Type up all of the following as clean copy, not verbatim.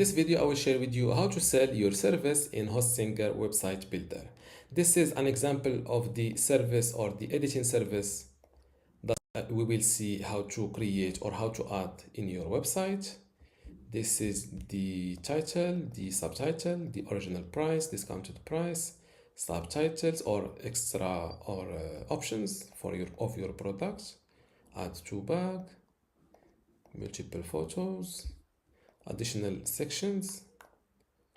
This video I will share with you how to sell your service in Hostinger website builder. This is an example of the service or the editing service that we will see how to create or how to add in your website. This is the title, the subtitle, the original price, discounted price, subtitles or extra or options for your products. Add to bag, multiple photos, additional sections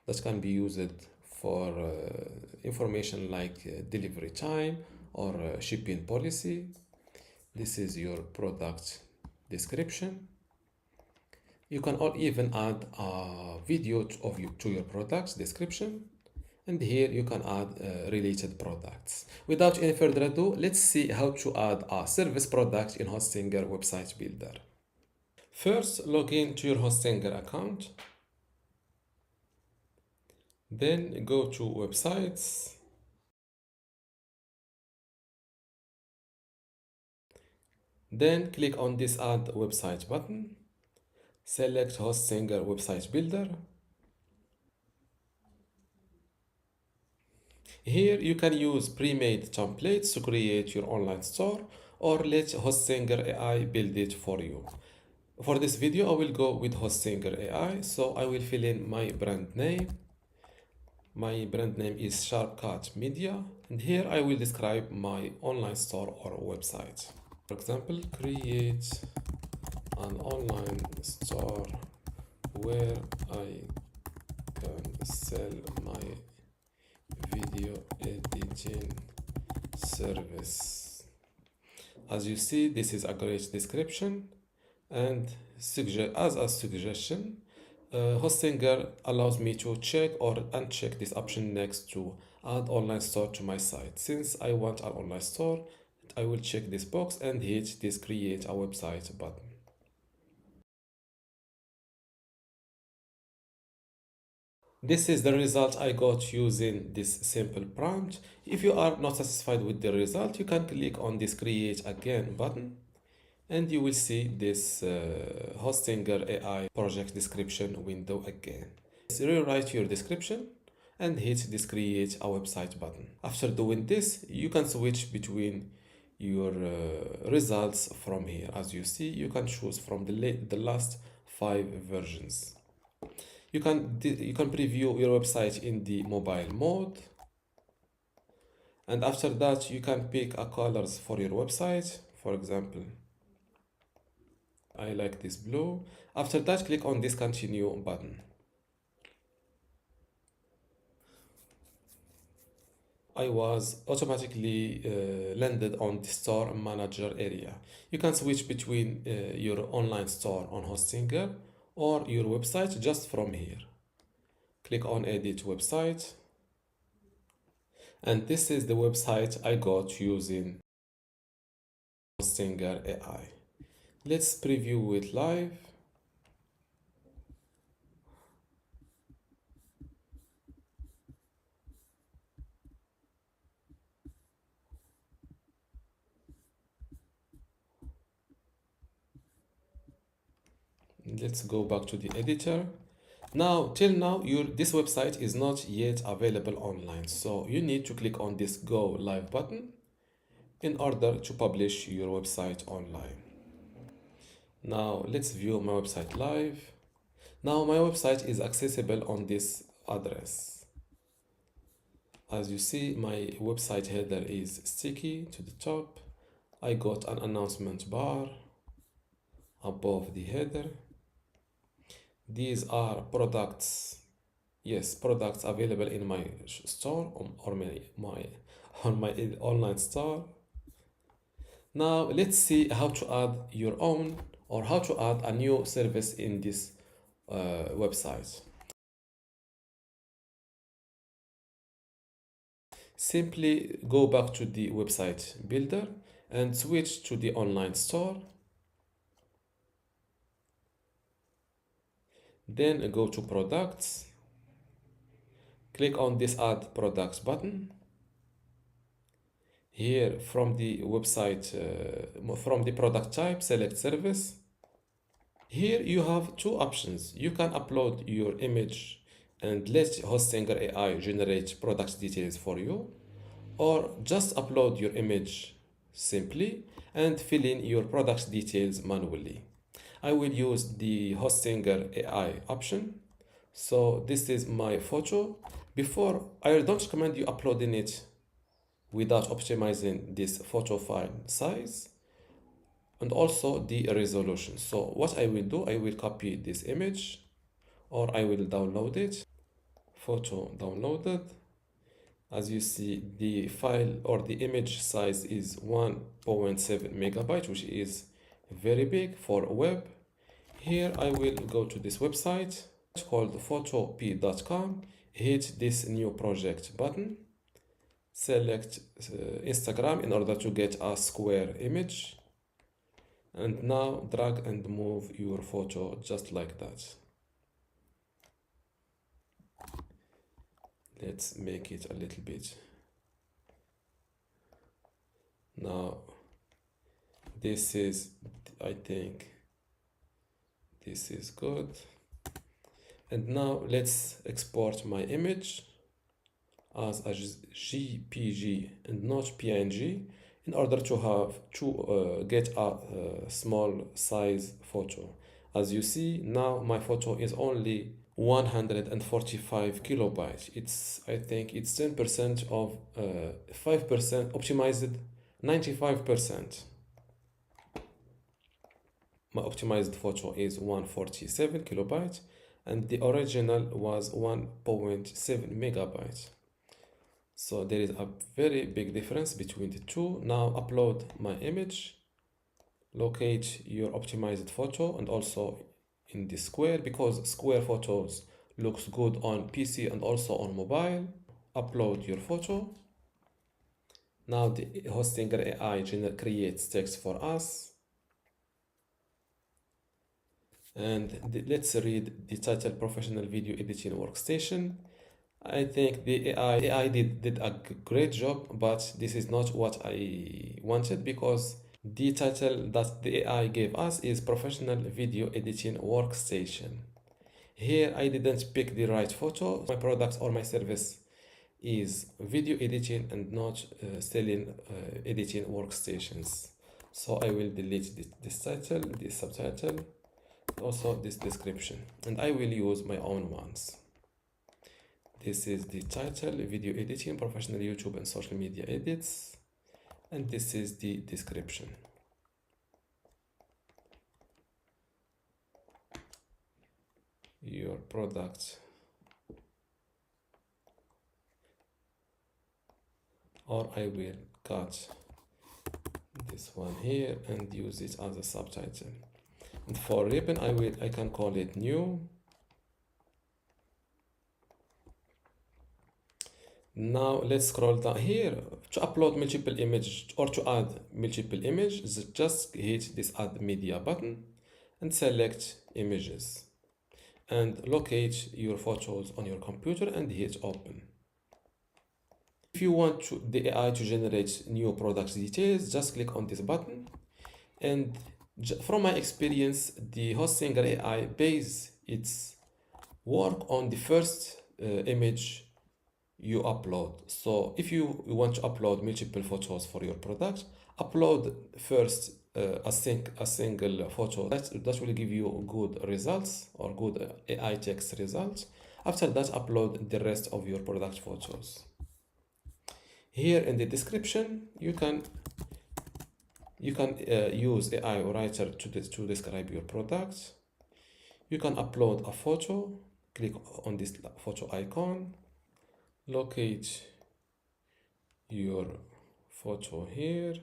that can be used for information like delivery time or shipping policy. This is your product description. You can even add a video to your products description, and here you can add related products. Without any further ado, let's see how to add a service product in Hostinger website builder. First, log in to your Hostinger account. Then go to websites. Then click on this add website button. Select Hostinger website builder. Here you can use pre-made templates to create your online store or let Hostinger AI build it for you. For this video, I will go with Hostinger AI, so I will fill in my brand name. My brand name is Sharpcut Media, and here I will describe my online store or website. For example, create an online store where I can sell my video editing service. As you see, this is a great description, and as a suggestion, Hostinger allows me to check or uncheck this option next to add online store to my site. Since I want an online store, I will check this box and hit this create a website button. This is the result I got using this simple prompt. If you are not satisfied with the result, you can click on this create again button and you will see this Hostinger AI project description window again. Rewrite your description and hit this create a website button. After doing this, you can switch between your results from here. As you see, you can choose from the last 5 versions. You can preview your website in the mobile mode, and after that you can pick a colors for your website. For example, I like this blue. After that, click on this continue button. I was automatically landed on the store manager area. You can switch between your online store on Hostinger or your website just from here. Click on edit website, and this is the website I got using Hostinger AI. Let's preview it live. Let's go back to the editor. Till now, this website is not yet available online, so you need to click on this go live button in order to publish your website online. Now let's view my website live. Now my website is accessible on this address. As you see, my website header is sticky to the top. I got an announcement bar above the header. These are products, products available in my store or my online store. Now let's see how to add your own or how to add a new service in this website. Simply go back to the website builder and switch to the online store. Then go to products. Click on this add products button. Here from the website, from the product type, select service. Here you have two options. You can upload your image and let HostSinger AI generate product details for you, or just upload your image simply and fill in your product details manually. I will use the HostSinger AI option. So this is my photo. Before, I don't recommend you uploading it without optimizing this photo file size and also the resolution. So what I will do, I will copy this image or I will download it. Photo downloaded. As you see, the file or the image size is 1.7 megabyte, which is very big for web. Here I will go to this website called photopea.com, hit this new project button, select Instagram in order to get a square image, and now drag and move your photo just like that. Let's make it a little bit. Now this is, I think this is good. And now let's export my image as a JPG and not PNG in order to get a small size photo. As you see, now my photo is only 145 kilobytes. I think it's 10% of 5% optimized, 95%. My optimized photo is 147 kilobytes and the original was 1.7 megabytes. So there is a very big difference between the two. Now upload my image, locate your optimized photo and also in the square, because square photos looks good on PC and also on mobile. Upload your photo. Now the HostSinger AI creates text for us. And let's read the title: Professional Video Editing Workstation. I think the AI did a great job, but this is not what I wanted, because the title that the AI gave us is Professional Video Editing Workstation. Here I didn't pick the right photo. My product or my service is video editing and not selling editing workstations. So I will delete this title, this subtitle, also this description, and I will use my own ones. This is the title: Video Editing, Professional YouTube and Social Media Edits, and this is the description. Your product, or I will cut this one here and use it as a subtitle. And for ribbon, I can call it new. Now let's scroll down here. To upload multiple images or to add multiple images, just hit this add media button and select images and locate your photos on your computer and hit open. If you want the AI to generate new product details, just click on this button. And from my experience, the HostSinger AI base its work on the first image you upload. So if you want to upload multiple photos for your product, upload first a single photo that will give you good results or good AI text results. After that, upload the rest of your product photos. Here in the description, you can use AI writer to describe your product. You can upload a photo. Click on this photo icon. Locate your photo here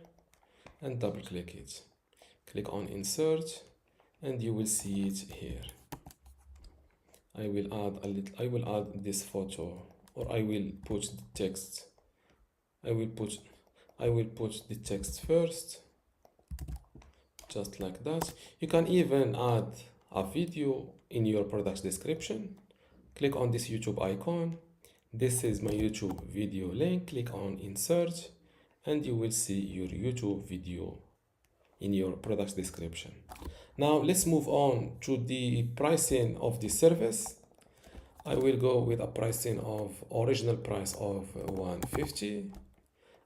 and double click it. Click on insert and you will see it here. I will add this photo, or I will put the text. I will put the text first, just like that. You can even add a video in your product description. Click on this YouTube icon. This is my YouTube video link. Click on insert and you will see your YouTube video in your product description. Now let's move on to the pricing of the service. I will go with a pricing of original price of 150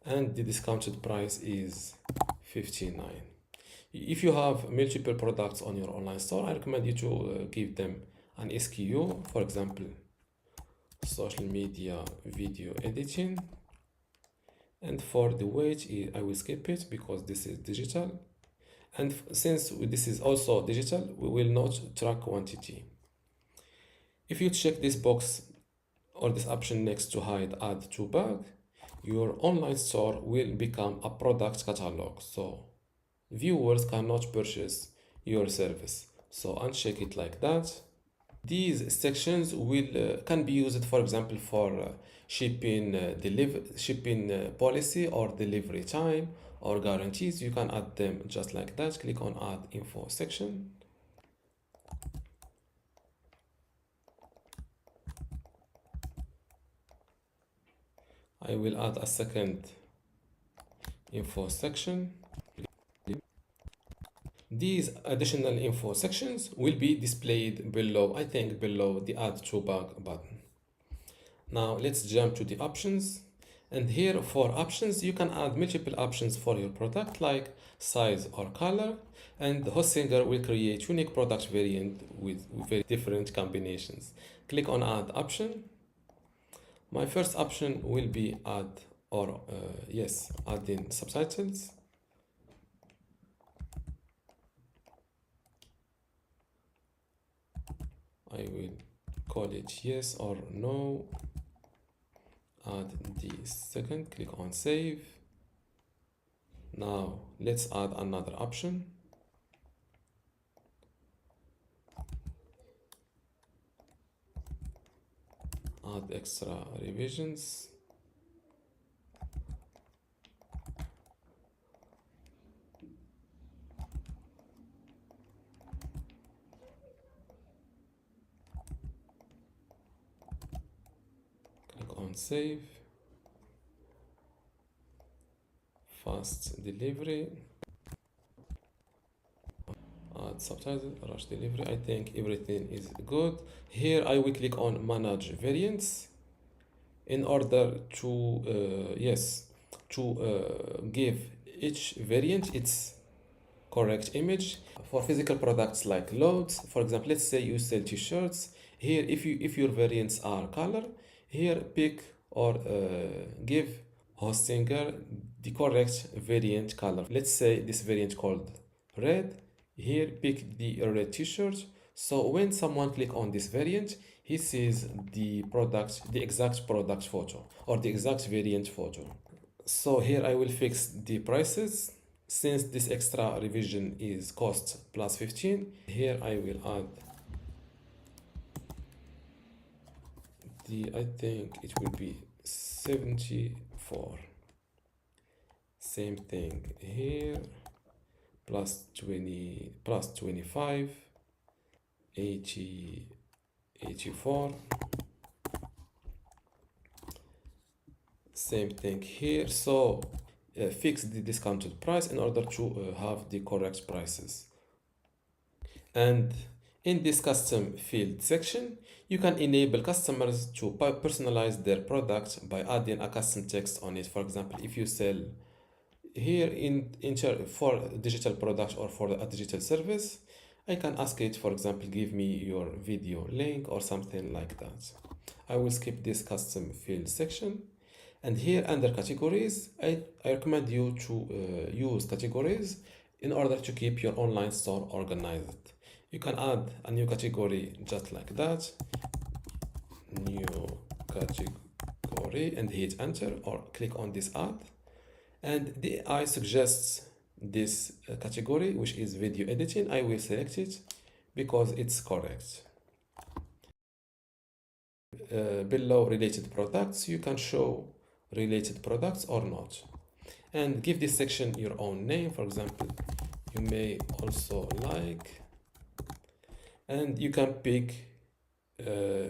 and the discounted price is 59. If you have multiple products on your online store, I recommend you to give them an SKU, for example, social media video editing. And for the weight, I will skip it because this is digital. And since this is also digital, we will not track quantity. If you check this box or this option next to hide add to bag, your online store will become a product catalog. So viewers cannot purchase your service. So uncheck it like that. These sections will can be used, for example, for shipping, shipping policy or delivery time or guarantees. You can add them just like that. Click on add info section. I will add a second info section. These additional info sections will be displayed below, I think below the add to bag button. Now let's jump to the options. And here for options, you can add multiple options for your product like size or color. And Hostinger will create unique product variant with very different combinations. Click on add option. My first option will be add or adding subtitles. I will call it yes or no. Add the second, click on save. Now let's add another option. Add extra revisions. Click on save. Fast delivery. Add subtitle, rush delivery. I think everything is good. Here I will click on manage variants in order to give each variant its correct image. For physical products like loads, for example, let's say you sell t-shirts. Here, if your variants are color, here pick or give Hostinger the correct variant color. Let's say this variant called red. Here pick the red t-shirt. So when someone click on this variant, he sees the product, the exact product photo or the exact variant photo. So here I will fix the prices. Since this extra revision is cost plus 15, here I will add I think it will be 74. Same thing here, plus 20, plus 25, 80, 84. Same thing here. So fix the discounted price in order to have the correct prices. And in this custom field section, you can enable customers to personalize their product by adding a custom text on it. For example, if you sell here for digital products or for a digital service, I can ask it, for example, give me your video link or something like that. I will skip this custom field section. And here under categories, I recommend you to use categories in order to keep your online store organized. You can add a new category just like that, new category, and hit enter or click on this add. And the AI suggests this category, which is video editing. I will select it because it's correct. Below related products, you can show related products or not. And give this section your own name. For example, you may also like, and you can pick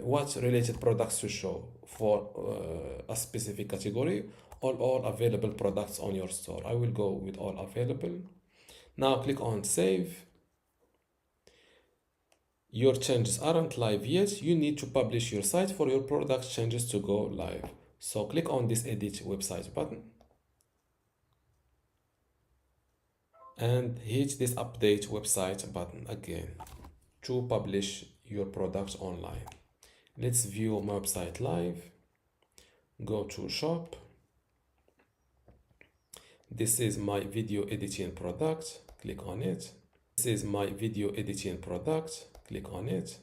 what related products to show for a specific category or all available products on your store. I will go with all available. Now click on save. Your changes aren't live yet. You need to publish your site for your product changes to go live. So click on this edit website button and hit this update website button again to publish your product online. Let's view my website live. Go to shop. This is my video editing product. Click on it. This is my video editing product. Click on it.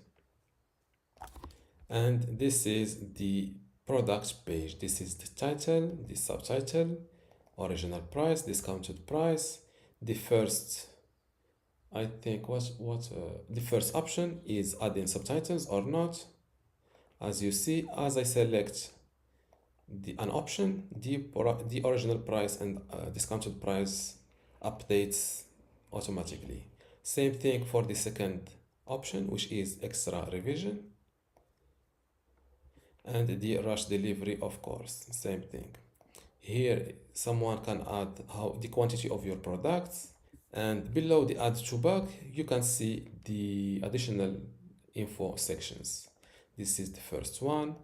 And this is the product page. This is the title, the subtitle, original price, discounted price. The first, I think, the first option is adding subtitles or not. As you see, as I select an option, the original price and discounted price updates automatically. Same thing for the second option, which is extra revision, and the rush delivery, of course, same thing. Here someone can add the quantity of your products, and below the add to bag you can see the additional info sections. This is the first one,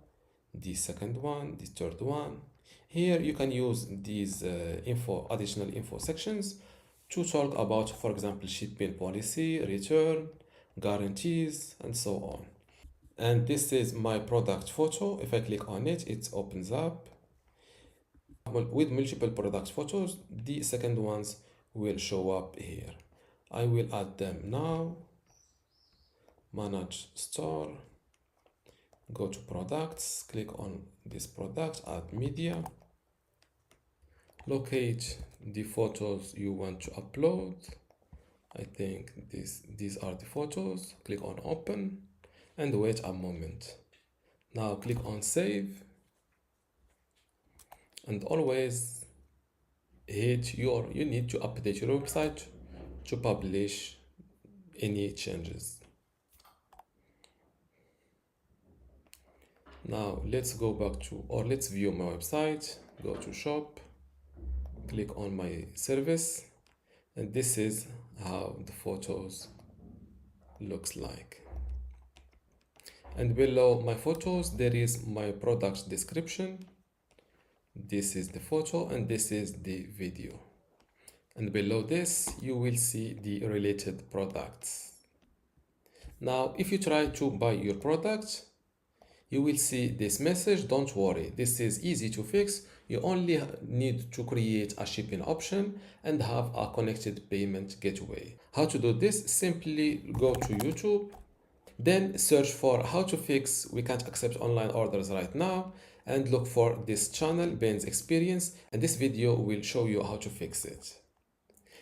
the second one, the third one. Here you can use these additional info sections to talk about, for example, shipping policy, return, guarantees, and so on. And this is my product photo. If I click on it, it opens up with multiple product photos. The second ones will show up here. I will add them now. Manage store. Go to products, click on this product, add media, locate the photos you want to upload. I think these are the photos. Click on open and wait a moment. Now click on save, and always you need to update your website to publish any changes. Now let's go back to, or let's view my website. Go to shop, click on my service, and this is how the photos looks like. And below my photos there is my product description. This is the photo and this is the video, and below this you will see the related products. Now if you try to buy your product, you will see this message. Don't worry, this is easy to fix. You only need to create a shipping option and have a connected payment gateway. How to do this? Simply go to YouTube, then search for how to fix "we can't accept online orders right now," and look for this channel, Ben's Experience, and this video will show you how to fix it.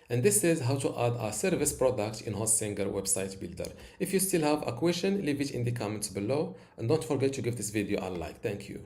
And this is how to add a service product in HostSinger website builder. If you still have a question, leave it in the comments below, and don't forget to give this video a like. Thank you.